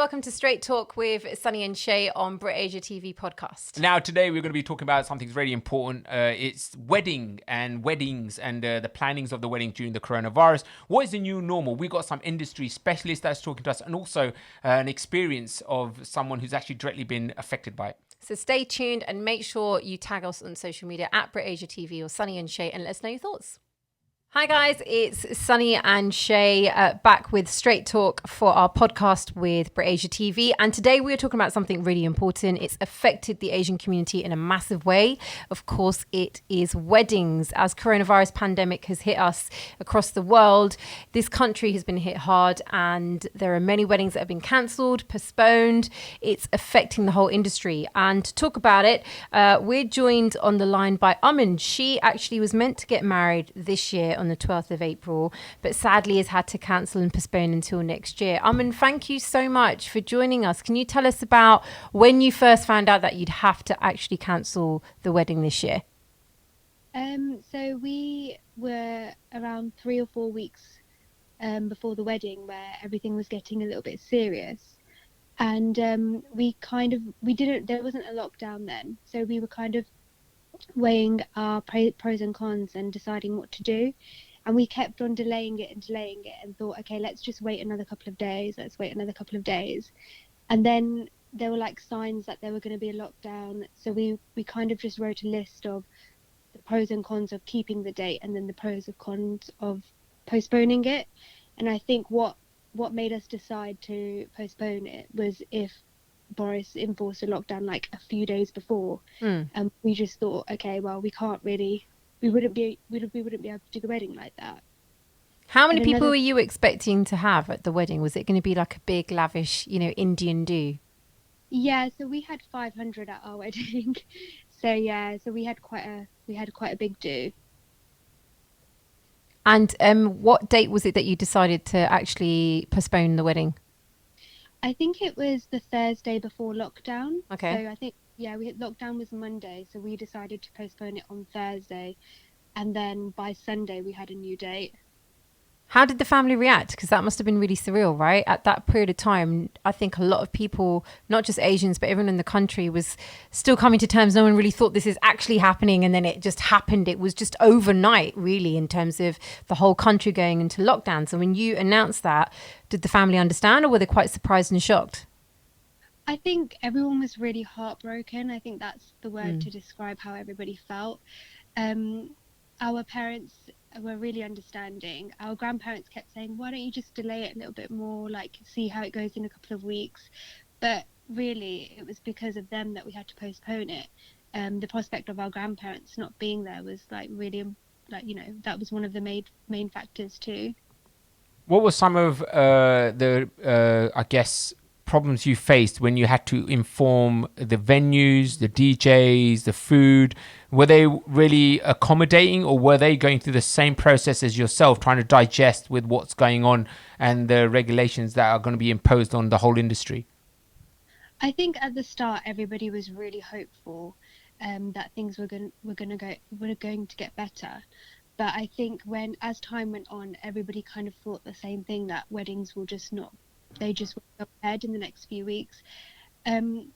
welcome to Straight Talk with Sunny and Shay on BritAsia TV podcast. Now, today we're going to be talking about something really important. It's weddings and the plannings of the wedding during the coronavirus. What is the new normal? We've got some industry specialists that's talking to us, and also an experience of someone who's actually directly been affected by it. So stay tuned and make sure you tag us on social media at BritAsia TV or Sunny and Shay and let us know your thoughts. Hi guys, it's Sunny and Shay back with Straight Talk for our podcast with BritAsia TV, and today we're talking about something really important. It's affected the Asian community in a massive way. Of course, it is weddings. As coronavirus pandemic has hit us across the world, this country has been hit hard, and there are many weddings that have been cancelled, postponed. It's affecting the whole industry. And to talk about it, we're joined on the line by Aman. She actually was meant to get married this year on the 12th of April, but sadly has had to cancel and postpone until next year. Aman, thank you so much for joining us. Can you tell us about when you first found out that you'd have to actually cancel the wedding this year? So we were around 3 or 4 weeks before the wedding, where everything was getting a little bit serious, and there wasn't a lockdown then, so we were kind of weighing our pros and cons and deciding what to do, and we kept on delaying it and thought, okay, let's just wait another couple of days, and then there were like signs that there were going to be a lockdown, so we kind of just wrote a list of the pros and cons of keeping the date and then the pros and cons of postponing it. And I think what made us decide to postpone it was if Boris enforced a lockdown like a few days before, and we just thought, okay, well, we wouldn't be able to do the wedding like that. How many people were you expecting to have at the wedding? Was it going to be like a big lavish, Indian do? Yeah, so we had 500 at our wedding. So we had quite a big do. And what date was it that you decided to actually postpone the wedding? I think it was the Thursday before lockdown. Okay. So I think, lockdown was Monday, so we decided to postpone it on Thursday, and then by Sunday we had a new date. How did the family react? Because that must have been really surreal, right? At that period of time, I think a lot of people, not just Asians, but everyone in the country was still coming to terms. No one really thought this is actually happening. And then it just happened. It was just overnight, really, in terms of the whole country going into lockdown. So when you announced that, did the family understand, or were they quite surprised and shocked? I think everyone was really heartbroken. I think that's the word to describe how everybody felt. Our parents were really understanding. Our grandparents kept saying, why don't you just delay it a little bit more, like see how it goes in a couple of weeks. But really it was because of them that we had to postpone it. The prospect of our grandparents not being there was like really, that was one of the main factors too. What were some of I guess, problems you faced when you had to inform the venues, the DJs, the food? Were they really accommodating, or were they going through the same process as yourself, trying to digest with what's going on and the regulations that are going to be imposed on the whole industry? I think at the start everybody was really hopeful that things were going to get better. But I think as time went on, everybody kind of thought the same thing, that weddings will just not, they just will go ahead in the next few weeks.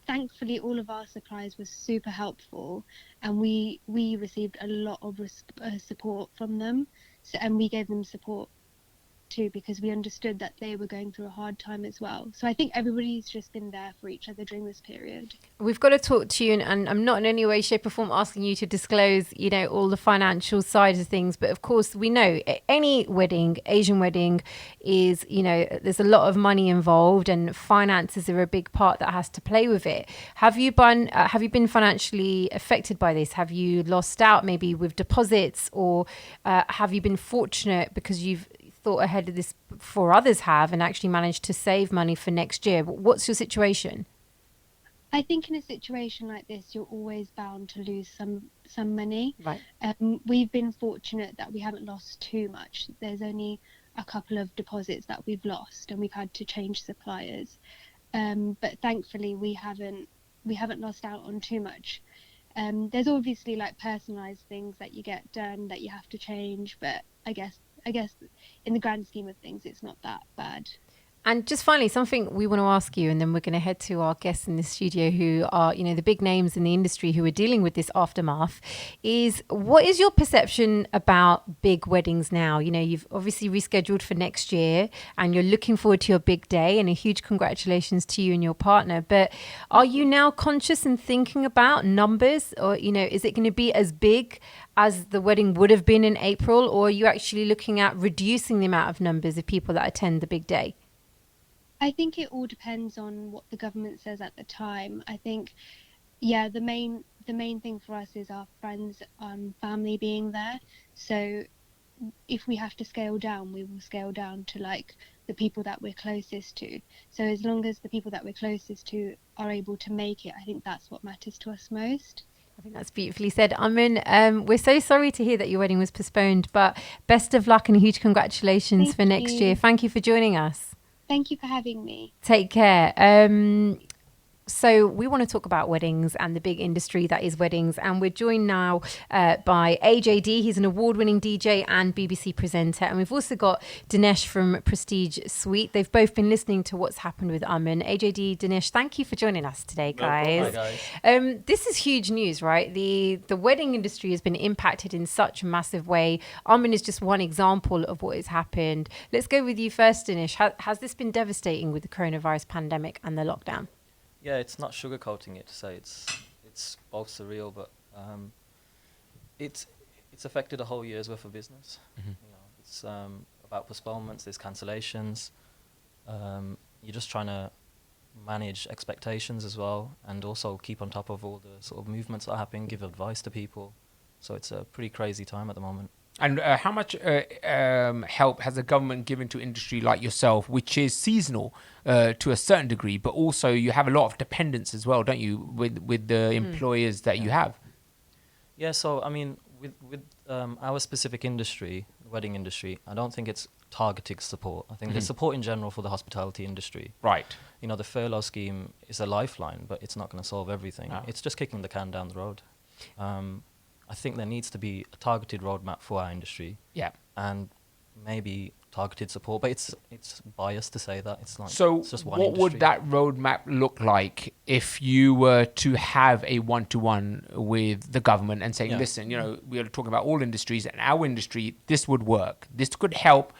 Thankfully, all of our suppliers were super helpful, and we received a lot of support from them. And we gave them support too, because we understood that they were going through a hard time as well. So I think everybody's just been there for each other during this period. We've got to talk to you, and I'm not in any way, shape or form asking you to disclose, all the financial sides of things. But of course, we know any wedding, Asian wedding, is, there's a lot of money involved, and finances are a big part that has to play with it. Have you been financially affected by this? Have you lost out maybe with deposits, or have you been fortunate because you've thought ahead of this before others have and actually managed to save money for next year? What's your situation? I think in a situation like this, you're always bound to lose some money. Right. We've been fortunate that we haven't lost too much. There's only a couple of deposits that we've lost, and we've had to change suppliers. But thankfully, we haven't lost out on too much. There's obviously like personalized things that you get done that you have to change, but I guess in the grand scheme of things, it's not that bad. And just finally, something we want to ask you, and then we're going to head to our guests in the studio who are, the big names in the industry who are dealing with this aftermath, is what is your perception about big weddings now? You've obviously rescheduled for next year and you're looking forward to your big day, and a huge congratulations to you and your partner. But are you now conscious and thinking about numbers, or, is it going to be as big as the wedding would have been in April, or are you actually looking at reducing the amount of numbers of people that attend the big day? I think it all depends on what the government says at the time. I think, yeah, the main thing for us is our friends and family being there. So if we have to scale down, we will scale down to like the people that we're closest to. So as long as the people that we're closest to are able to make it, I think that's what matters to us most. I think that's beautifully said. We're so sorry to hear that your wedding was postponed, but best of luck and huge congratulations for next year. Thank you for joining us. Thank you for having me. Take care. So we want to talk about weddings and the big industry that is weddings. And we're joined now by AJD. He's an award-winning DJ and BBC presenter. And we've also got Dinesh from Prestige Suite. They've both been listening to what's happened with Aman. AJD, Dinesh, thank you for joining us today, guys. Hi, guys. This is huge news, right? The wedding industry has been impacted in such a massive way. Aman is just one example of what has happened. Let's go with you first, Dinesh. Has this been devastating with the coronavirus pandemic and the lockdown? Yeah, it's not sugarcoating it to say it's both surreal, but it's affected a whole year's worth of business. Mm-hmm. It's about postponements, there's cancellations. You're just trying to manage expectations as well, and also keep on top of all the sort of movements that are happening, give advice to people. So it's a pretty crazy time at the moment. And how much help has the government given to industry like yourself, which is seasonal to a certain degree, but also you have a lot of dependence as well, don't you, with the employers that you have? Yeah, so I mean, with our specific industry, the wedding industry, I don't think it's targeted support. I think there's support in general for the hospitality industry. Right. The furlough scheme is a lifeline, but it's not going to solve everything. No. It's just kicking the can down the road. I think there needs to be a targeted roadmap for our industry. Yeah. And maybe targeted support, but it's biased to say that. It's like, so it's just one what industry. would that roadmap look like if you were to have a one-to-one with the government and saying, listen, we are talking about all industries, and our industry, this would work. This could help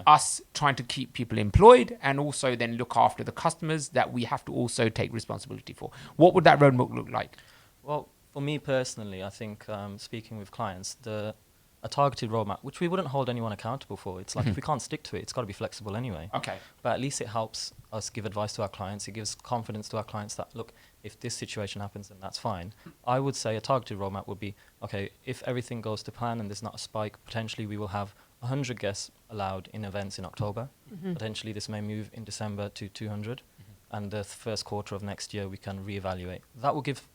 us trying to keep people employed and also then look after the customers that we have to also take responsibility for. What would that roadmap look like? Well, for me personally, I think speaking with clients, a targeted roadmap, which we wouldn't hold anyone accountable for. It's like if we can't stick to it, it's got to be flexible anyway. Okay. But at least it helps us give advice to our clients. It gives confidence to our clients that, look, if this situation happens, then that's fine. I would say a targeted roadmap would be, okay, if everything goes to plan and there's not a spike, potentially we will have 100 guests allowed in events in October. Potentially this may move in December to 200. And the first quarter of next year, we can reevaluate. That will give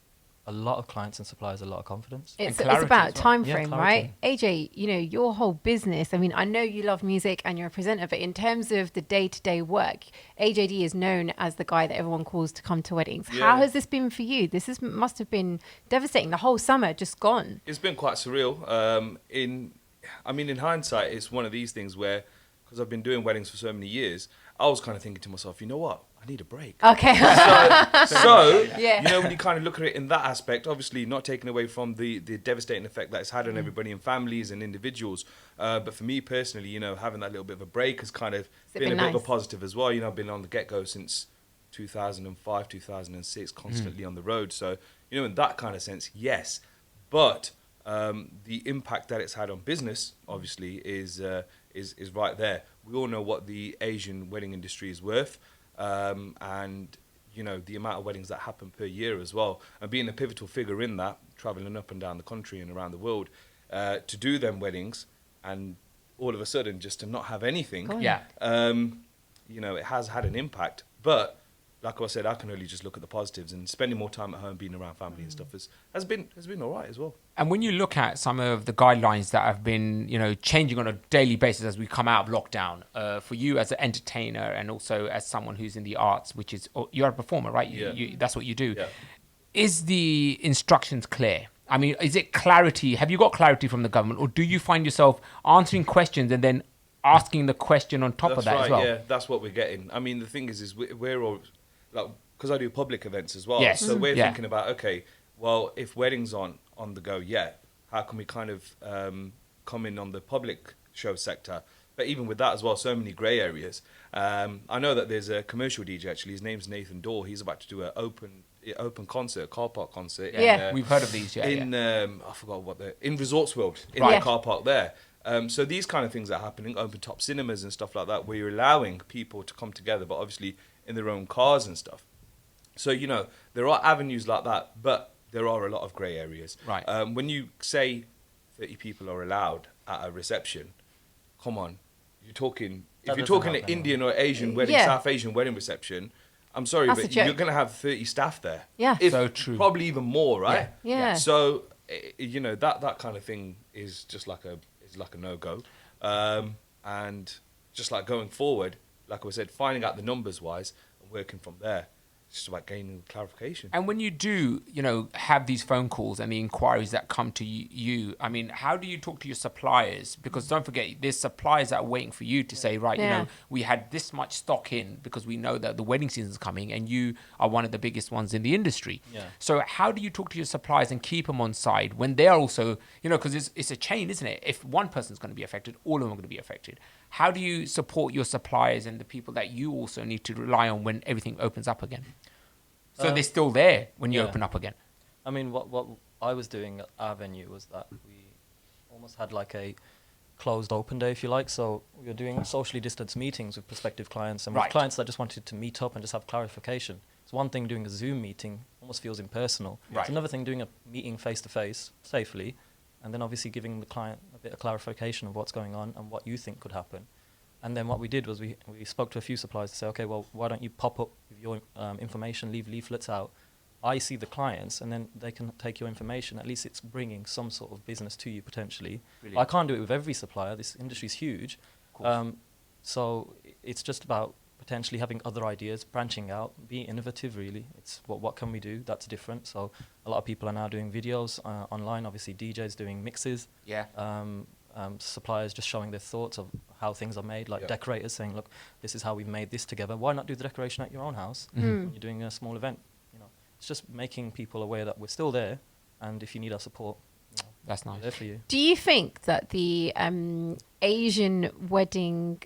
a lot of clients and suppliers a lot of confidence. It's about time frame, clarity. right? AJ, your whole business, I mean, I know you love music and you're a presenter, but in terms of the day-to-day work, AJD is known as the guy that everyone calls to come to weddings. Yeah. How has this been for you? Must have been devastating. The whole summer just gone. It's been quite surreal. In hindsight, it's one of these things where, because I've been doing weddings for so many years, I was kind of thinking to myself, you know what? I need a break. Okay. So yeah. when you kind of look at it in that aspect, obviously not taking away from the devastating effect that it's had on everybody and families and individuals. But for me personally, having that little bit of a break has kind of been a bit of a positive as well. I've been on the get-go since 2005, 2006, constantly on the road. So, in that kind of sense, yes. But the impact that it's had on business, obviously, is right there. We all know what the Asian wedding industry is worth. And the amount of weddings that happen per year as well, and being a pivotal figure in that, traveling up and down the country and around the world to do them weddings, and all of a sudden just to not have anything, it has had an impact. But like I said, I can only just look at the positives, and spending more time at home, being around family and stuff has been all right as well. And when you look at some of the guidelines that have been, changing on a daily basis as we come out of lockdown, for you as an entertainer and also as someone who's in the arts, which is, you're a performer, right? That's what you do. Yeah. Is the instructions clear? I mean, is it clarity? Have you got clarity from the government, or do you find yourself answering questions and then asking the question on top of that as well. Yeah, that's what we're getting. I mean, the thing is we're all like, because I do public events as well. Yes. So we're thinking about, okay, well, if weddings aren't on the go yet, how can we kind of come in on the public show sector? But even with that as well, so many grey areas. I know that there's a commercial DJ actually. His name's Nathan Dorr. He's about to do an open concert, car park concert. Yeah, we've heard of these. Yeah, I forgot what in Resorts World in the car park there. So these kind of things are happening, open top cinemas and stuff like that, where you're allowing people to come together, but obviously in their own cars and stuff. So, you know, there are avenues like that, but there are a lot of grey areas. Right. When you say 30 people are allowed at a reception, come on, if you're talking an Indian or Asian wedding, South Asian wedding reception, I'm sorry, but you're going to have 30 staff there. Yeah. So true. Probably even more, right? Yeah. So, you know, that kind of thing is just like a no-go. And just like going forward, like I said, finding out the numbers wise and working from there. It's just about gaining clarification. And when you do, you know, have these phone calls and the inquiries that come to you, I mean, how do you talk to your suppliers? Because don't forget, there's suppliers that are waiting for you to say, right, you know, we had this much stock in because we know that the wedding season is coming and you are one of the biggest ones in the industry. Yeah. So how do you talk to your suppliers and keep them on side when they are also, you know, because it's a chain, isn't it? If one person's going to be affected, all of them are going to be affected. How do you support your suppliers and the people that you also need to rely on when everything opens up again? So they're still there when you open up again. I mean, what I was doing at our venue was that we almost had like a closed open day, if you like. So we were doing socially distanced meetings with prospective clients and with clients that just wanted to meet up and just have clarification. It's one thing doing a Zoom meeting, almost feels impersonal. Right. It's another thing doing a meeting face-to-face safely, and then obviously giving the client a bit of clarification of what's going on and what you think could happen. And then what we did was we spoke to a few suppliers to say, okay, well, why don't you pop up with your information, leave leaflets out. I see the clients, and then they can take your information. At least it's bringing some sort of business to you potentially. I can't do it with every supplier. This industry is huge. So it's just about potentially having other ideas, branching out, be innovative really. It's what can we do that's different. So a lot of people are now doing videos online, obviously DJs doing mixes. Yeah. Suppliers just showing their thoughts of how things are made, like decorators saying, look, this is how we've made this together. Why not do the decoration at your own house when you're doing a small event? You know, it's just making people aware that we're still there, and if you need our support, you know, that's nice. we're there for you. Do you think that the Asian wedding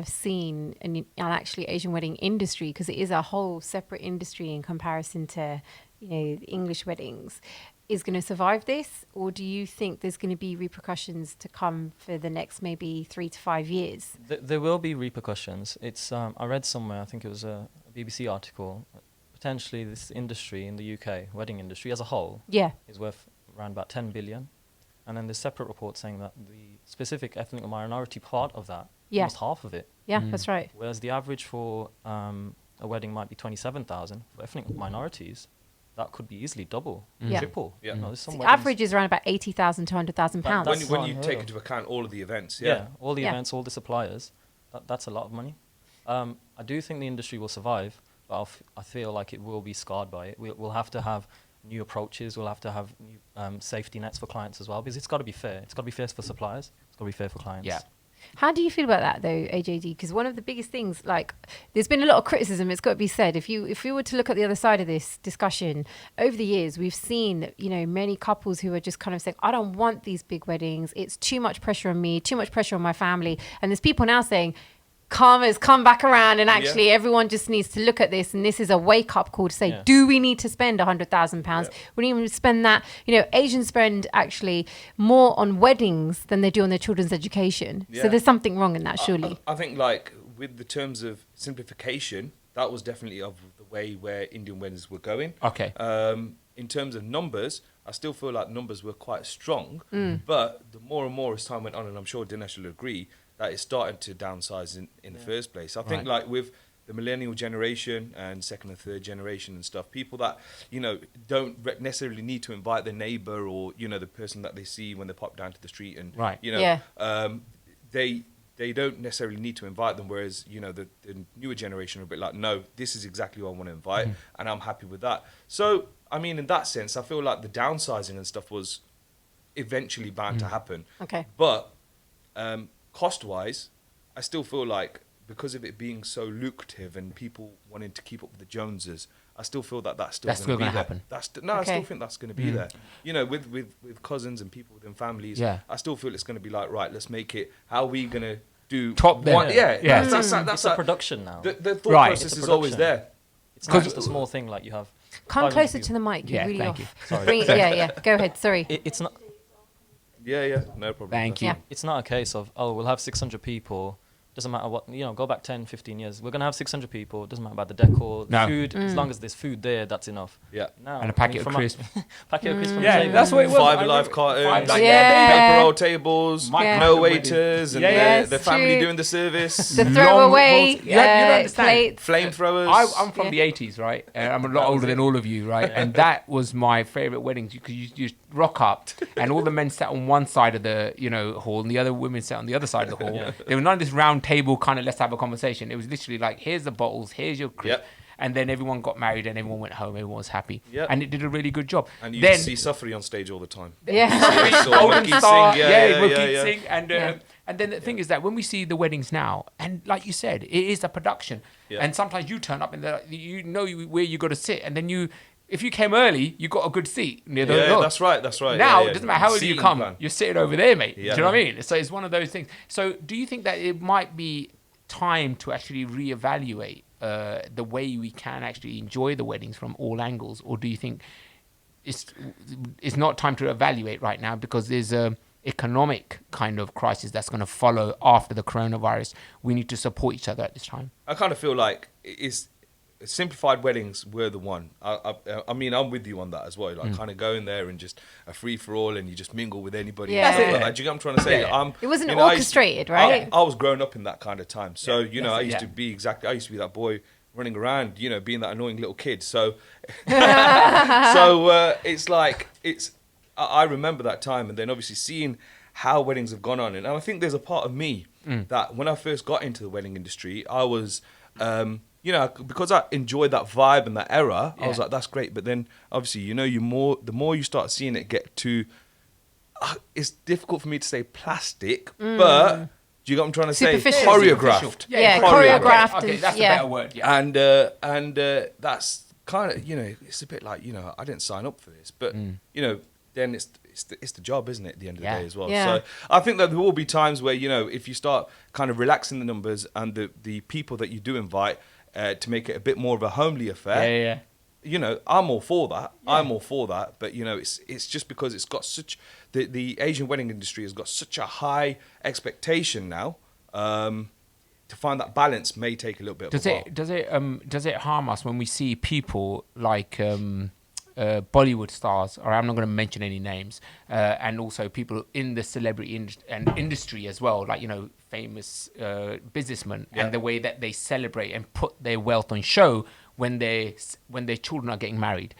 scene and actually Asian wedding industry, because it is a whole separate industry in comparison to, you know, English weddings, is going to survive this, or do you think there's going to be repercussions to come for the next maybe 3 to 5 years? There will be repercussions. It's I read somewhere, I think it was a BBC article, potentially this industry in the UK, wedding industry as a whole, is worth around about 10 billion. And then there's separate reports saying that the specific ethnic minority part of that, almost half of it. Yeah, that's right. Whereas the average for a wedding might be 27,000. For ethnic minorities, that could be easily double, triple. Yeah. You know, there's some The average is around about 80,000 to 100,000 pounds. When you take into account all of the events, all the events, all the suppliers, that's a lot of money. I do think the industry will survive, but I feel like it will be scarred by it. We'll have to have new approaches. We'll have to have new safety nets for clients as well, because it's got to be fair. It's got to be fair for suppliers. It's got to be fair for clients. Yeah. How do you feel about that though, AJD? Because one of the biggest things, like, there's been a lot of criticism, it's got to be said. If we were to look at the other side of this discussion, over the years, we've seen, you know, many couples who are just kind of saying, I don't want these big weddings. It's too much pressure on me, too much pressure on my family. And there's people now saying, karma's come back around, and actually everyone just needs to look at this, and this is a wake-up call to say, do we need to spend £100,000? We don't even spend that. You know, Asians spend actually more on weddings than they do on their children's education. So there's something wrong in that, surely. I think, like, with the terms of simplification, that was definitely of the way where Indian weddings were going. Okay. In terms of numbers, I still feel like numbers were quite strong, but the more and more as time went on, and I'm sure Dinesh will agree, that it started to downsize in the first place. I think like with the millennial generation and second and third generation and stuff, people that, you know, don't necessarily need to invite their neighbor or, you know, the person that they see when they pop down to the street and, you know, they don't necessarily need to invite them. Whereas, you know, the newer generation are a bit like, no, this is exactly who I want to invite and I'm happy with that. So, I mean, in that sense, I feel like the downsizing and stuff was eventually bound to happen. Okay. But, cost-wise, I still feel like because of it being so lucrative and people wanting to keep up with the Joneses, I still feel that that's still going to happen. I still think that's going to be there. You know, with cousins and people within families, I still feel it's going to be like, right, let's make it. How are we going to do top them? That's a production now. The thought process is always there. It's not just a small thing like you have. Come closer to the mic. You're really thank off. Sorry. Go ahead. Sorry. It's not. Yeah, no problem. Thank you. Yeah. It's not a case of, we'll have 600 people. Doesn't matter what, go back 10, 15 years. We're going to have 600 people. Doesn't matter about the decor, the food. As long as there's food there, that's enough. Yeah. Now, And a packet of crisps. Packet of crisps from Yeah, that's what it was. Five Alive cartons, Yeah. paper roll tables, no waiters, and the family doing the service. The throwaway you don't understand. plates. Flamethrowers. I'm from the 80s, right? I'm a lot older than all of you, right? And that was my favourite weddings because you just rock up and all the men sat on one side of the hall and the other women sat on the other side of the hall. There was none of this round table kind of let's have a conversation. It was literally like, here's the bottles, here's your crisp. And then everyone got married and everyone went home. Everyone was happy. And it did a really good job. And you then, see Suffrey on stage all the time. Golden Star. Sing. And then the thing is that when we see the weddings now, and like you said, it is a production. And sometimes you turn up and you know where you got to sit. And then if you came early, you got a good seat near the door. That's right. Now, it doesn't matter how early you come, you're sitting over there, mate. Yeah. Do you know what I mean? So it's one of those things. So do you think that it might be time to actually reevaluate the way we can actually enjoy the weddings from all angles? Or do you think it's not time to evaluate right now because there's a economic kind of crisis that's going to follow after the coronavirus? We need to support each other at this time. I kind of feel like simplified weddings were the one. I mean, I'm with you on that as well. Like, kind of going there and just a free for all, and you just mingle with anybody. Yeah. Like that. Do you get what I'm trying to say? It wasn't orchestrated, right? I was growing up in that kind of time, so I used to be I used to be that boy running around, being that annoying little kid. So, it's like I remember that time, and then obviously seeing how weddings have gone on, and I think there's a part of me that when I first got into the wedding industry, I was. Because I enjoyed that vibe and that era, I was like, that's great. But then, obviously, the more you start seeing it get to, it's difficult for me to say plastic, but do you get what I'm trying to say? Choreographed. Choreographed. Okay, that's a better word. Yeah. And that's kind of, it's a bit like, I didn't sign up for this, but then it's the job, isn't it? At the end of the day as well. Yeah. So I think that there will be times where if you start kind of relaxing the numbers and the people that you do invite. To make it a bit more of a homely affair, I'm all for that. I'm all for that, but it's just because it's got such the Asian wedding industry has got such a high expectation now. To find that balance may take a little bit. Does it harm us when we see people like Bollywood stars, or I'm not going to mention any names, and also people in the celebrity industry as well, like famous businessmen, and the way that they celebrate and put their wealth on show when their children are getting married?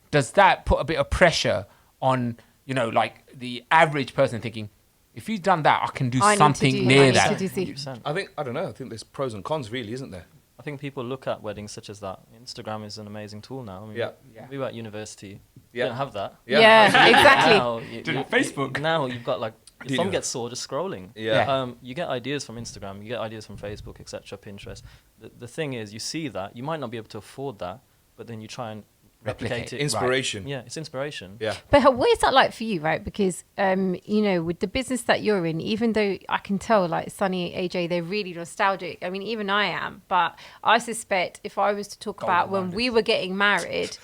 Does that put a bit of pressure on like the average person thinking, if you've done that, I can do something near that? I don't know. I think there's pros and cons, really, isn't there? I think people look at weddings such as that. Instagram is an amazing tool now. I mean, we were at university. You didn't have that. Exactly. Now, Facebook. Now you've got like, your thumb gets sore just scrolling. You get ideas from Instagram. You get ideas from Facebook, etc., Pinterest. The thing is, you see that. You might not be able to afford that, but then you try and replicate it. Inspiration. Right. Yeah, it's inspiration. Yeah. But what is that like for you, right? Because, with the business that you're in, even though I can tell like Sunny, AJ, they're really nostalgic. I mean, even I am. But I suspect if I was to talk about when we were getting married,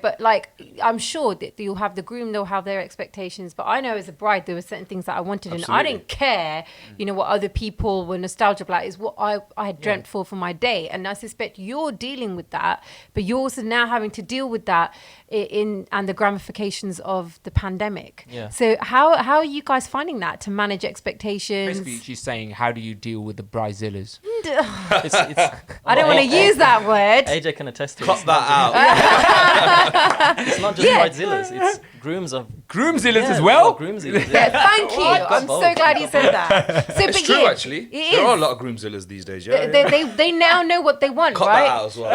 but like, I'm sure that you'll have the groom, they'll have their expectations. But I know as a bride, there were certain things that I wanted. Absolutely. And I didn't care, what other people were nostalgic about is what I had dreamt for my day. And I suspect you're dealing with that, but you're also now having to deal with that and the ramifications of the pandemic. Yeah. So how are you guys finding that to manage expectations? Basically, she's saying, how do you deal with the Bridezillas? I don't want to use that word. AJ can attest to it. Cut that out. It's not just Bridezillas, it's grooms of... Groomzillas as well? Groomzillas. Thank you. I'm so glad you said that. So, it's true, actually. There are a lot of groomzillas these days, They now know what they want, Cut right? that out as well.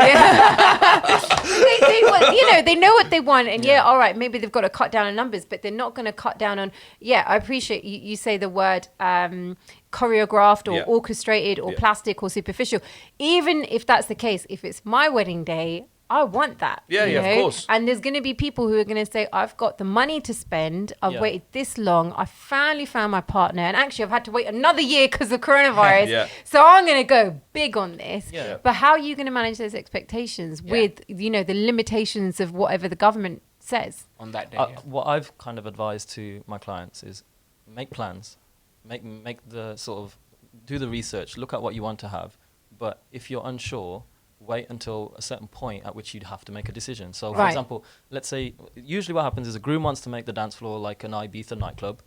they know what they want. And all right, maybe they've got to cut down on numbers, but they're not going to cut down on, I appreciate you say the word choreographed or orchestrated or plastic or superficial. Even if that's the case, if it's my wedding day, I want that. Yeah, you know? Of course. And there's going to be people who are going to say, I've got the money to spend. I've waited this long. I finally found my partner. And actually, I've had to wait another year because of coronavirus. So I'm going to go big on this. But how are you going to manage those expectations with, the limitations of whatever the government says? On that day. What I've kind of advised to my clients is make plans. Make the sort of, do the research, look at what you want to have. But if you're unsure, wait until a certain point at which you'd have to make a decision. So, for example, let's say, usually what happens is a groom wants to make the dance floor like an Ibiza nightclub.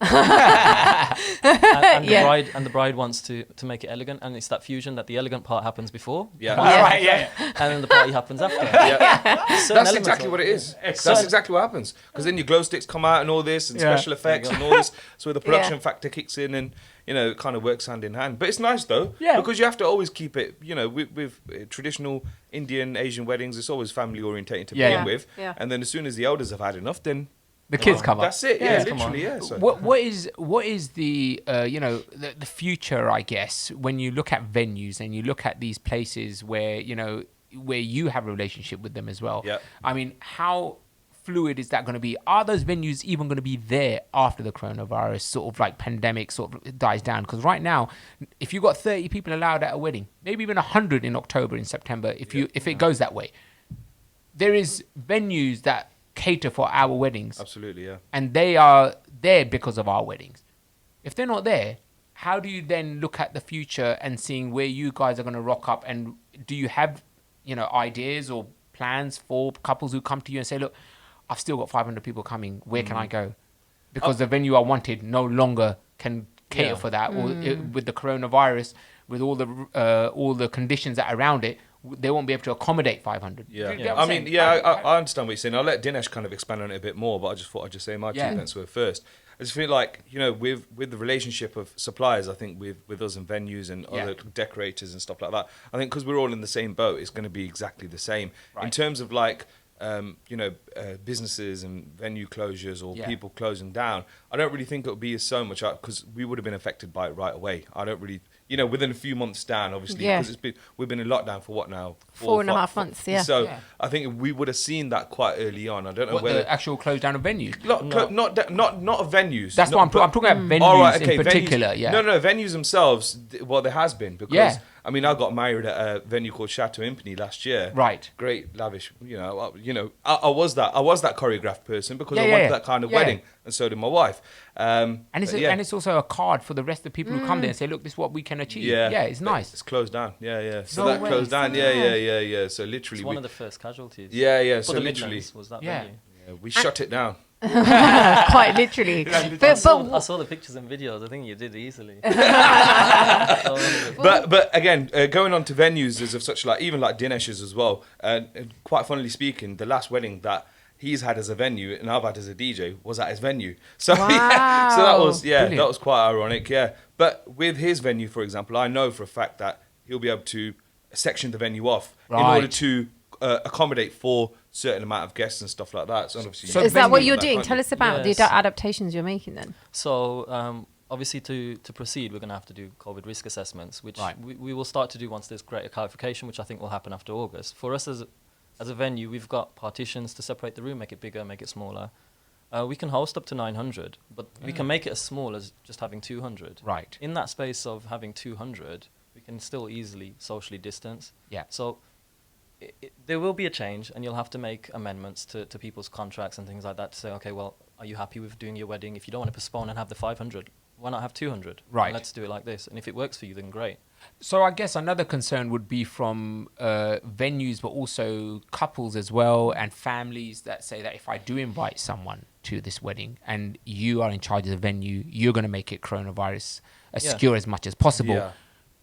and the bride wants to make it elegant, and it's that fusion that the elegant part happens before. And then the party happens after. That's exactly what it is. That's exactly what happens. Because then your glow sticks come out and all this, and special effects and all this. So the production factor kicks in, and it kind of works hand in hand. But it's nice though, because you have to always keep it, with traditional Indian, Asian weddings, it's always family orientated to begin with. And then as soon as the elders have had enough, then the kids come up. That's it. Literally. So. What is the the future? I guess when you look at venues and you look at these places where where you have a relationship with them as well. I mean, how fluid is that going to be? Are those venues even going to be there after the coronavirus sort of like pandemic sort of dies down? Because right now, if you've got 30 people allowed at a wedding, maybe even 100 in October, in September, if it goes that way, there is venues that cater for our weddings. Absolutely, yeah. And they are there because of our weddings. If they're not there, how do you then look at the future and seeing where you guys are going to rock up? And do you have, ideas or plans for couples who come to you and say, look, I've still got 500 people coming. Where can I go? Because the venue I wanted no longer can cater for that. Or with the coronavirus, with all the conditions that are around it, they won't be able to accommodate 500. I understand what you're saying. I'll let Dinesh kind of expand on it a bit more, but I just thought I'd just say my 2 pence worth first. I just feel like, with the relationship of suppliers, I think with us and venues and other decorators and stuff like that, I think because we're all in the same boat, it's going to be exactly the same. Right. In terms of like, businesses and venue closures or people closing down, I don't really think it would be so much, because we would have been affected by it right away. I don't really, within a few months down, obviously, because we've been in lockdown for what now? 4.5 months, So I think we would have seen that quite early on. I don't know whether the actual close down of venues. Not of venues. That's what I'm talking about. Venues in particular. Venues, No, venues themselves. Well, there has been because. I mean, I got married at a venue called Chateau Impany last year. Right. Great, lavish. I was that choreographed person because I wanted that kind of wedding, and so did my wife. And it's also a card for the rest of the people who come there and say, look, this is what we can achieve. Yeah, it's nice. It's closed down. Yeah. So closed down. Yeah. So literally, it's one of the first casualties. Yeah. So the literally, Midlands was that venue. Yeah, we shut it down. Quite literally. I saw the pictures and videos. I think you did easily. But again, going on to venues is of such like even like Dinesh's as well. Quite funnily speaking, the last wedding that he's had as a venue and I've had as a DJ was at his venue. So so that was Brilliant. That was quite ironic. Yeah, but with his venue, for example, I know for a fact that he'll be able to section the venue off in order to accommodate for certain amount of guests and stuff like that. So obviously, is that what you're doing? Tell us about the adaptations you're making then. So obviously to proceed, we're going to have to do COVID risk assessments, which we will start to do once there's greater clarification, which I think will happen after August. For us as a venue, we've got partitions to separate the room, make it bigger, make it smaller. We can host up to 900, but we can make it as small as just having 200. Right. In that space of having 200, we can still easily socially distance. Yeah. So there will be a change, and you'll have to make amendments to people's contracts and things like that to say, okay, well, are you happy with doing your wedding? If you don't want to postpone and have the 500, why not have 200? Right. And let's do it like this. And if it works for you, then great. So I guess another concern would be from venues, but also couples as well, and families that say that if I do invite someone to this wedding and you are in charge of the venue, you're going to make it coronavirus secure as much as possible. Yeah.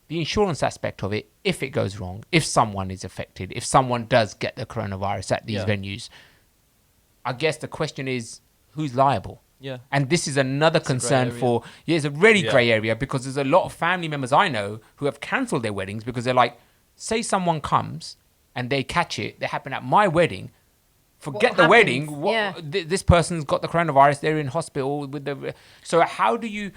The insurance aspect of it, if it goes wrong, if someone is affected, if someone does get the coronavirus at these venues, I guess the question is, who's liable? Yeah. And this is another concern for, it's a really grey area, because there's a lot of family members I know who have cancelled their weddings because they're like, say someone comes and they catch it, they happen at my wedding, Forget What the happens? wedding. Yeah. This person's got the coronavirus. They're in hospital with the. So how do you?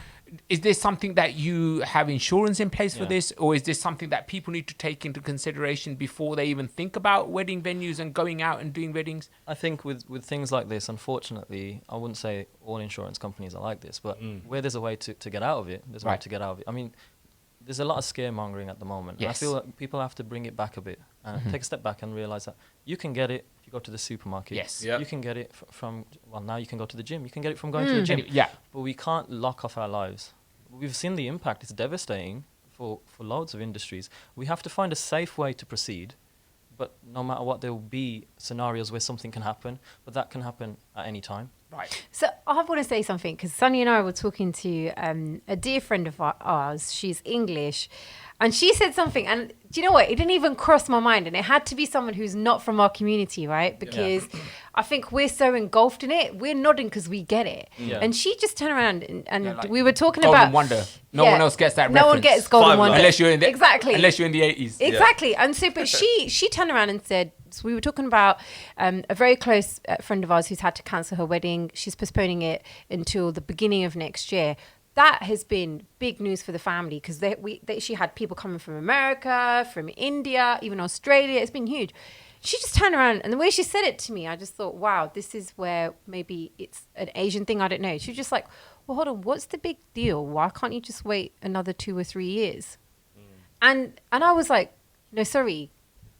Is there something that you have insurance in place for this, or is this something that people need to take into consideration before they even think about wedding venues and going out and doing weddings? I think with things like this, unfortunately, I wouldn't say all insurance companies are like this, but where there's a way to get out of it, there's a way to get out of it. I mean, there's a lot of scaremongering at the moment. Yes. And I feel like people have to bring it back a bit and take a step back and realize that you can get it if you go to the supermarket. Yes. Yep. You can get it from, well, now you can go to the gym. You can get it from going to the gym. Yeah. But we can't lock off our lives. We've seen the impact. It's devastating for loads of industries. We have to find a safe way to proceed. But no matter what, there will be scenarios where something can happen, but that can happen at any time. Right. So I want to say something because Sunny and I were talking to a dear friend of ours. She's English, and she said something. And do you know what? It didn't even cross my mind, and it had to be someone who's not from our community, right? Because I think we're so engulfed in it. We're nodding because we get it. Yeah. And she just turned around and Yeah, like we were talking Golden about Wonder. No one else gets that No one reference. gets Golden Five Wonder Live. Unless you're in the exactly. Unless you're in the 80s. Exactly. And so, but she turned around and said, so we were talking about a very close friend of ours who's had to cancel her wedding. She's postponing it until the beginning of next year. That has been big news for the family because she had people coming from America, from India, even Australia. It's been huge. She just turned around and the way she said it to me, I just thought, wow, this is where maybe it's an Asian thing. I don't know. She was just like, well, hold on, what's the big deal? Why can't you just wait another 2 or 3 years? And I was like, no, sorry.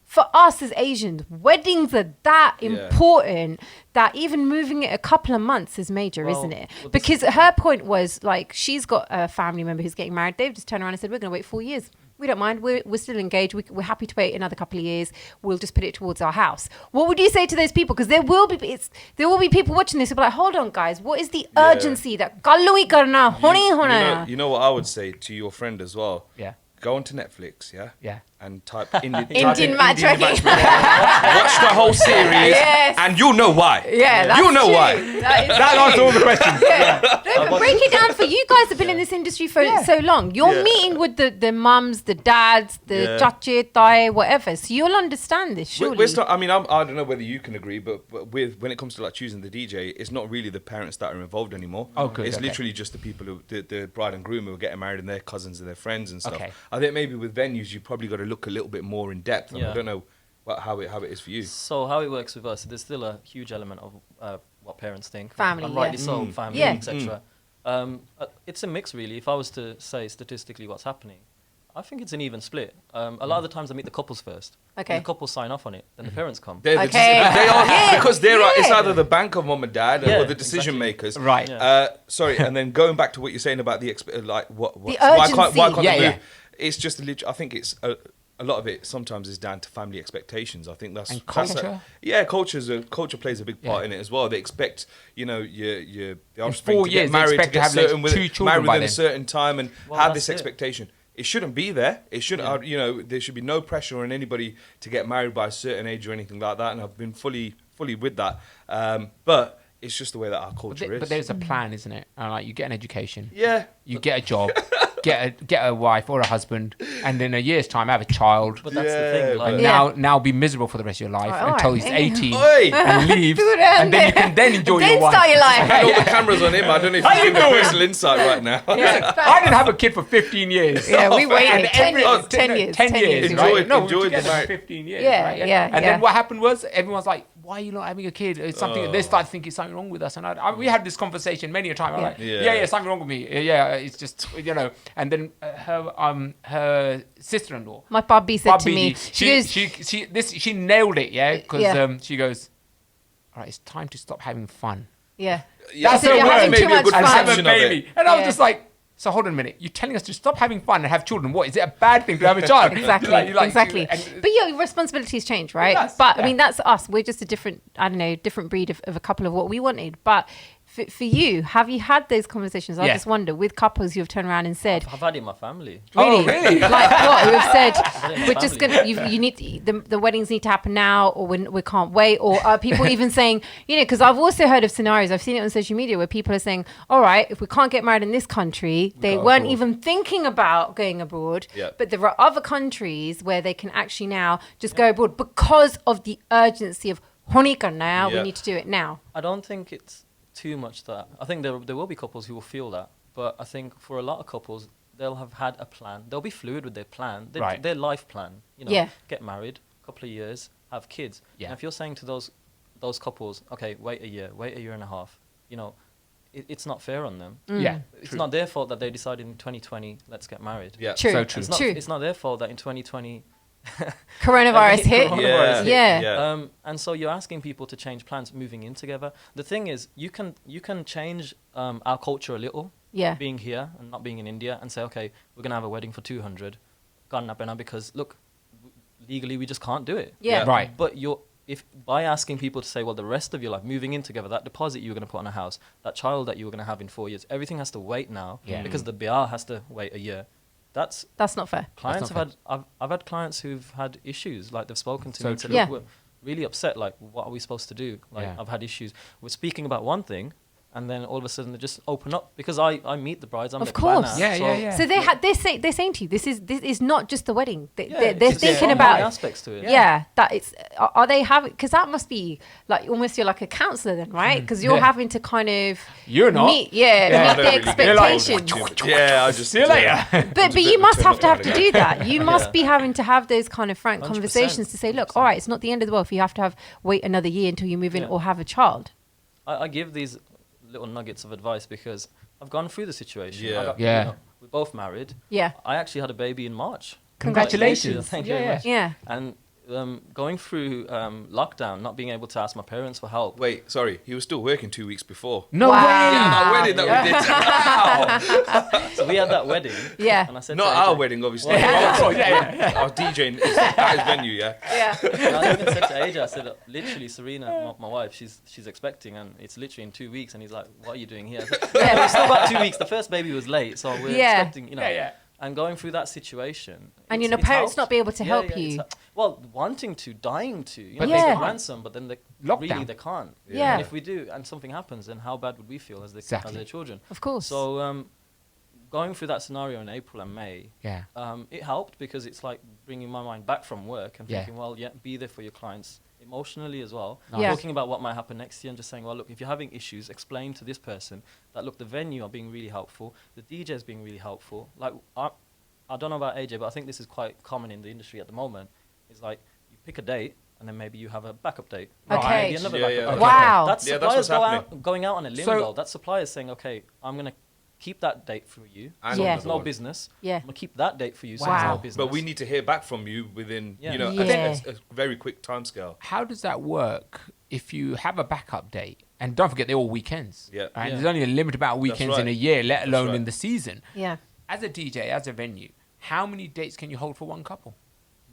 For us as Asians, weddings are that important that even moving it a couple of months is major, isn't it? Well, Because her point was like, she's got a family member who's getting married. They've just turned around and said, we're going to wait 4 years. We don't mind. We're still engaged. We're happy to wait another couple of years. We'll just put it towards our house. What would you say to those people? Because there will be people watching this who'll be like, hold on, guys. What is the urgency that kallu hi karna, honi hona? You know what I would say to your friend as well? Yeah. Go onto Netflix, Yeah. and type Indian Indian matchmaking. Watch the whole series, Yes. and you'll know why. Yeah, that's you'll know true. why. That answers all the questions. No, but break it down for you guys have been in this industry for so long. You're meeting with the mums, the dads, the chache, tai, whatever. So you'll understand this, surely. I don't know whether you can agree, but when it comes to like choosing the DJ, it's not really the parents that are involved anymore. Oh, good, It's okay. literally just the people who, the bride and groom who are getting married and their cousins and their friends and stuff. Okay. I think maybe with venues, you probably got to look a little bit more in depth. Yeah. I don't know how it is for you. So how it works with us, there's still a huge element of what parents think. Family, and rightly yeah. so, family, Yeah. etc. It's a mix, really. If I was to say statistically what's happening, I think it's an even split. A lot of the times I meet the couples first. Okay. And the couples sign off on it, then the parents come. They are because it's either the bank of mom and dad or the decision makers. Right. Yeah. Sorry, and then going back to what you're saying about the why urgency. can't they Yeah. move? It's just I think it's a lot of it sometimes is down to family expectations. I think that's And that's culture? culture plays a big part in it as well. They expect your offspring 4 to years, get they married, expect to to get have certain like 2 children married by within a then. certain time and Well, have that's this it. expectation. It shouldn't be there. It shouldn't. There should be no pressure on anybody to get married by a certain age or anything like that. And I've been fully with that. But it's just the way that our culture is. But there's a plan, isn't it? Like you get an education. Yeah. You get a job. get a wife or a husband, and in a year's time have a child. But that's the Yeah, thing. Like, And now be miserable for the rest of your life Oh, until alright. he's 18 Oi! and leaves, and then you can then enjoy Then your wife. start your life. All the cameras on him. I don't know if you give me personal insight right now. I didn't have a kid for 15 years. Yeah, we waited And 10 every- years. 10 years. 10 years. Enjoyed- right? No, we were enjoyed the together for marriage. 15 years. Yeah, right? yeah, And yeah. then what happened was everyone's like, why are you not having a kid? It's something. They started thinking something wrong with us, and we had this conversation many a time. I'm like, Yeah. something wrong with me. Yeah, it's just And then her sister-in-law, My Bobby said to me, she nailed it. Yeah, because Yeah. she goes, all right, it's time to stop having fun. yeah. That's You're her having word. too much And fun. have a perception of it. baby. And I was Yeah. just like, so hold on a minute. You're telling us to stop having fun and have children. What, is it a bad thing to have a child? Exactly, exactly. But your responsibilities change, right? does, But yeah. I mean, that's us. We're just a different breed of a couple of what we wanted. But for you, have you had those conversations? I Yeah. just wonder, with couples who have turned around and said, I've had it in my family. Oh, really? like what? Who have said, in we're just family. going to, you need, the weddings need to happen now, or we can't wait, or are people even saying, because I've also heard of scenarios, I've seen it on social media where people are saying, all right, if we can't get married in this country, they go weren't abroad. even thinking about going abroad, Yeah. but there are other countries where they can actually now just go abroad because of the urgency of "Honi karna hai, we Yeah. need to do it now." I don't think it's too much that. I think there will be couples who will feel that, but I think for a lot of couples, they'll have had a plan. They'll be fluid with their plan, Right. their life plan. You know, Yeah. get married, couple of years, have kids. Yeah. And if you're saying to those couples, okay, wait a year and a half, you know, it's not fair on them. Yeah. It's not their fault that they decided in 2020, let's get married. Yeah. True. So true. True. It's not their fault that in 2020 Coronavirus hit. Coronavirus Yeah. Yeah. and so you're asking people to change plans moving in together. The thing is, you can change our culture a little, Yeah. being here and not being in India, and say, okay, we're gonna have a wedding for 200, because look, legally we just can't do it. Yeah. Right. But if by asking people to say, well, the rest of your life moving in together, that deposit you were going to put on a house, that child that you were going to have in 4 years, everything has to wait now Yeah. because the biar has to wait a year. That's That's not fair. clients not have had. I've had clients who've had issues, like they've spoken to So me and said, true. look, Yeah. we're really upset. Like, what are we supposed to do? Like, Yeah. I've had issues. We're speaking about one thing, and then all of a sudden they just open up because I meet the brides. I'm Of the course. planner, Yeah, so yeah, yeah. So they're saying to you, this is not just the wedding. Yeah, They're it's thinking so many about aspects to it. Yeah, that it's. Are they having? Because that must be like almost you're like a counselor then, right? Because you're Yeah. having to kind of You're not. meet, Yeah. meet I the don't really get expectations. Yeah, I just See you later. But you must have to do that. You must Yeah. be having to have those kind of frank 100%, conversations to say, look, 100%. all right, it's not the end of the world if you have to wait another year until you move in Yeah. or have a child. I give these little nuggets of advice because I've gone through the situation. Yeah. Yeah. We're both married. Yeah, I actually had a baby in March. Congratulations. Thank you Yeah, very much. yeah. And going through lockdown, not being able to ask my parents for help. Wait, sorry, he was still working 2 weeks before. No Wow. way. Yeah, our wedding that we did. Wow. So we had that wedding. Yeah. And I said Not to our AJ wedding, obviously. Oh, yeah. Our DJing is at his venue, yeah. Yeah. And I even said to AJ, I said, literally, Serena, my wife, she's expecting, and it's literally in 2 weeks. And he's like, what are you doing here? I said, yeah, we've still got 2 weeks. The first baby was late, so we're Yeah. expecting, you know. Yeah, yeah. And going through that situation. And it's- your it's parents helped. not be able to help you. Well, wanting to, dying to. You know, But they they get can't. ransom, but then they Lockdown. really they can't. Yeah. And if we do, and something happens, then how bad would we feel as Exactly. their children? Of course. So going through that scenario in April and May, Yeah. it helped because it's like bringing my mind back from work and Yeah. thinking, well, yeah, be there for your clients emotionally as well. Yeah. Talking about what might happen next year and just saying, well, look, if you're having issues, explain to this person that, look, the venue are being really helpful, the DJ is being really helpful. Like, I don't know about AJ, but I think this is quite common in the industry at the moment. It's like you pick a date and then maybe you have a backup date. Okay. Maybe another Yeah, backup yeah. date. Wow. That's Yeah, that's suppliers what's going out on a limb So- though. That's suppliers saying, okay, I'm going to keep that date for you. And So Yeah. there's no another one. business. Yeah. I'm going to keep that date for you. So Wow. there's no business. But we need to hear back from you within, Yeah. you know, Yeah. a very quick timescale. How does that work if you have a backup date? And don't forget, they're all weekends. Yeah. Right? Yeah. There's only a limited amount of That's weekends in right. a year, let That's alone right. in the season. Yeah. As a DJ, as a venue, how many dates can you hold for one couple?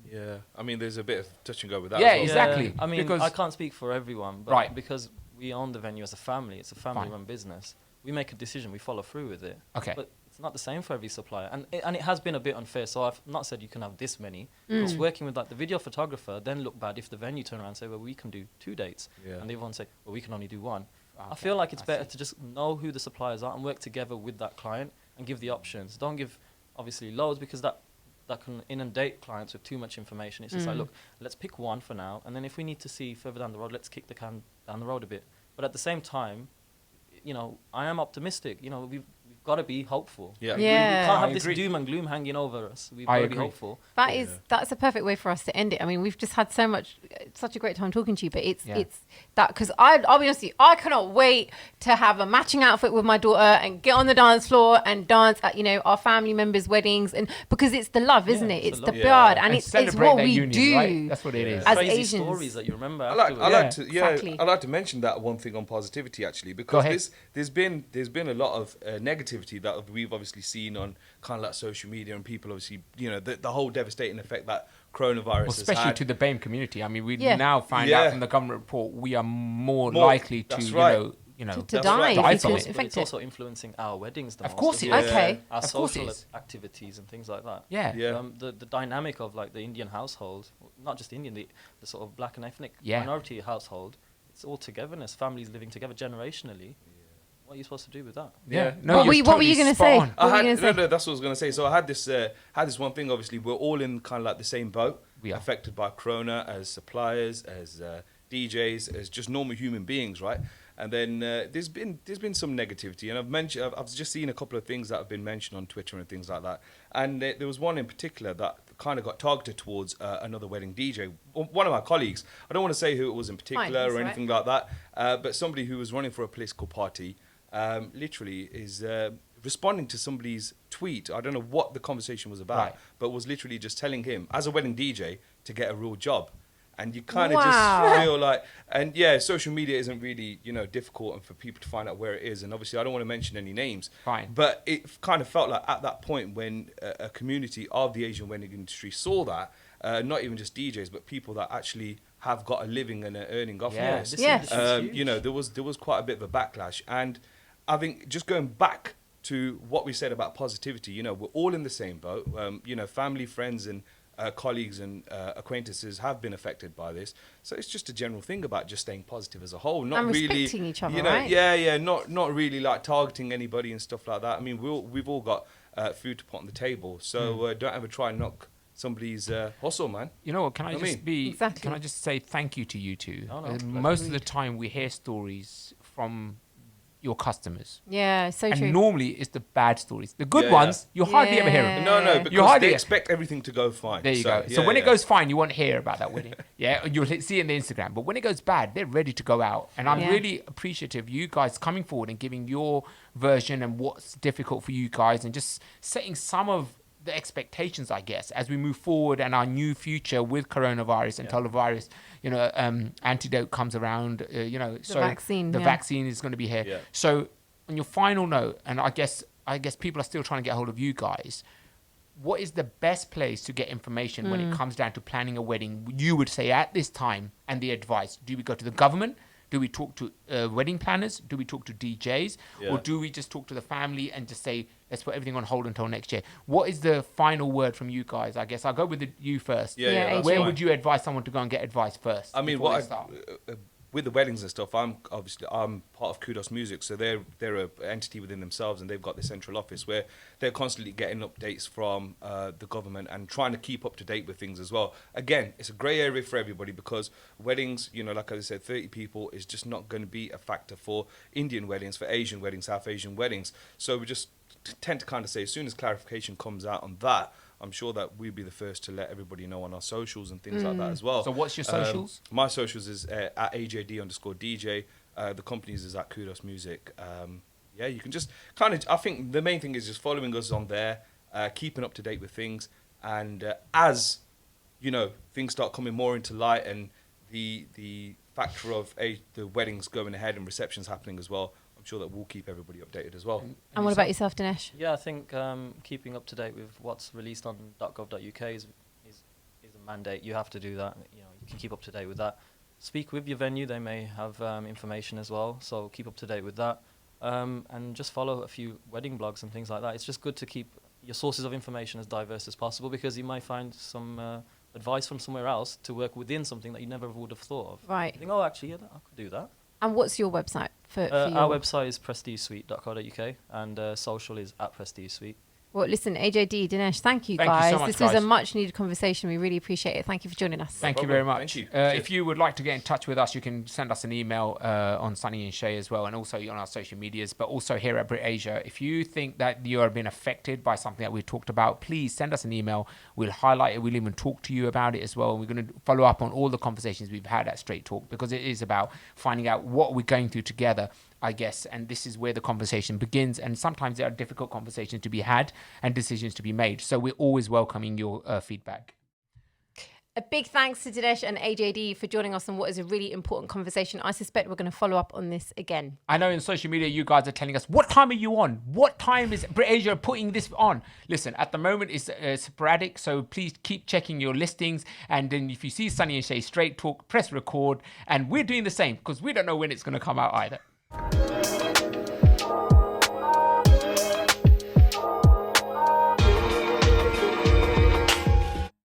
Yeah, I mean, there's a bit of touch and go with that. Yeah, as well. exactly. I mean, Because- I can't speak for everyone, but Right. because we own the venue as a family, it's a family-run business. We make a decision, we follow through with it. Okay. But it's not the same for every supplier, and it has been a bit unfair. So I've not said you can have this many. It's working with like the video photographer. Then look bad if the venue turn around and say, well, we can do 2 dates, Yeah. and the other one say, well, we can only do 1. I Okay, feel like it's I better see. to just know who the suppliers are and work together with that client and give the options. Don't give obviously loads because that can inundate clients with too much information. It's just like, look, let's pick one for now, and then if we need to see further down the road, let's kick the can down the road a bit. But at the same time, you know, I am optimistic. You know, we've got to be hopeful. Yeah. We Yeah. can't I have this agree. doom and gloom hanging over us. We've I got to be agree. hopeful. That's a perfect way for us to end it. I mean, we've just had such a great time talking to you, but it's that because I'll be honest with you, I cannot wait to have a matching outfit with my daughter and get on the dance floor and dance at, you know, our family members' weddings, and because it's the love, isn't it? It's the love. blood, and it's celebrate what their we union, do right? That's what it is. as Crazy Asians. stories that you remember I afterwards. Exactly. I'd like to mention that one thing on positivity actually, because ahead. there's been a lot of negativity that we've obviously seen on kind of like social media, and people obviously, you know, the whole devastating effect that coronavirus Well, has especially had. to the BAME community. I mean, we Yeah. now find Yeah. out from the government report we are more likely to, that's you right. know, To That's die, right. if Die you from can it. But affect it's it. also influencing our weddings the Of most. course it isn't is. Okay. Our Of course it social is. activities and things like that. Yeah. Yeah. The dynamic of like the Indian household, not just Indian, the sort of black and ethnic Yeah. minority household, it's all togetherness, families living together generationally. What are you supposed to do with that? Yeah. What were you totally gonna spot say? on. What were you gonna say? No, that's what I was going to say. So I had this one thing. Obviously, we're all in kind of like the same boat, We are. affected by Corona as suppliers, as DJs as just normal human beings, right? And then there's been some negativity, and I've just seen a couple of things that have been mentioned on Twitter and things like that. And there was one in particular that kind of got targeted towards another wedding DJ. One of my colleagues, I don't want to say who it was in particular or anything like that, but somebody who was running for a political party literally is responding to somebody's tweet. I don't know what the conversation was about, but was literally just telling him as a wedding DJ to get a real job. And you kind of just feel like, and yeah, social media isn't really, difficult and for people to find out where it is. And obviously, I don't want to mention any names. Fine. But it kind of felt like at that point when a community of the Asian wedding industry saw that, not even just DJs, but people that actually have got a living and are earning off this. There was quite a bit of a backlash. And I think just going back to what we said about positivity, we're all in the same boat. Family, friends, and colleagues and acquaintances have been affected by this, so it's just a general thing about just staying positive as a whole, not and really respecting each other, right? Not really like targeting anybody and stuff like that. I mean, we've all got food to put on the table, so don't ever try and knock somebody's hustle, man. You know what? Can I just say thank you to you two? Most of the time we hear stories from your customers. Yeah, so and true. normally it's the bad stories. The good ones, you hardly ever hear them. No, because they expect everything to go fine. There you go. So when it goes fine, you won't hear about that wedding. You'll see it in the Instagram. But when it goes bad, they're ready to go out. And I'm really appreciative of you guys coming forward and giving your version and what's difficult for you guys and just setting some of the expectations, I guess, as we move forward and our new future with coronavirus and televirus, antidote comes around, the vaccine is going to be here. Yeah. So on your final note, and I guess people are still trying to get hold of you guys, what is the best place to get information when it comes down to planning a wedding, you would say at this time, and the advice? Do we go to the government? Do we talk to wedding planners? Do we talk to DJs? Or do we just talk to the family and just say, let's put everything on hold until next year? What is the final word from you guys? I guess I'll go with you first. Where would you advise someone to go and get advice first? I mean, with the weddings and stuff, I'm part of Kudos Music, so they're an entity within themselves, and they've got the central office where they're constantly getting updates from the government and trying to keep up to date with things as well. Again, it's a grey area for everybody because weddings, like I said, 30 people is just not going to be a factor for Indian weddings, for Asian weddings, South Asian weddings. So we just tend to kind of say as soon as clarification comes out on that, I'm sure that we'll be the first to let everybody know on our socials and things like that as well. So what's your socials? My socials is at AJD_DJ. The company's is at Kudos Music. You can just kind of, I think the main thing is just following us on there, keeping up to date with things. And as, things start coming more into light and the factor of the weddings going ahead and receptions happening as well, I'm sure that we'll keep everybody updated as well. And what about yourself, Dinesh? Yeah, I think keeping up to date with what's released on .gov.uk is a mandate. You have to do that. You can keep up to date with that. Speak with your venue; they may have information as well. So keep up to date with that, and just follow a few wedding blogs and things like that. It's just good to keep your sources of information as diverse as possible because you might find some advice from somewhere else to work within something that you never would have thought of. Right. You think, I could do that. And what's your website for our website is prestigesuite.co.uk and social is at prestigesuite. Well, listen, AJD, Dinesh, thank you guys. You so much, this is a much needed conversation. We really appreciate it. Thank you for joining us. Thank you very much. Thank you. If you would like to get in touch with us, you can send us an email on Sunny and Shay as well, and also on our social medias, but also here at BritAsia. If you think that you are being affected by something that we talked about, please send us an email. We'll highlight it. We'll even talk to you about it as well. We're going to follow up on all the conversations we've had at Straight Talk because it is about finding out what we're going through together, I guess, and this is where the conversation begins. And sometimes there are difficult conversations to be had and decisions to be made. So we're always welcoming your feedback. A big thanks to Dinesh and AJD for joining us on what is a really important conversation. I suspect we're going to follow up on this again. I know in social media you guys are telling us, what time are you on? What time is BritAsia putting this on? Listen, at the moment it's sporadic, so please keep checking your listings. And then if you see Sunny and Shay Straight Talk, press record. And we're doing the same because we don't know when it's going to come out either.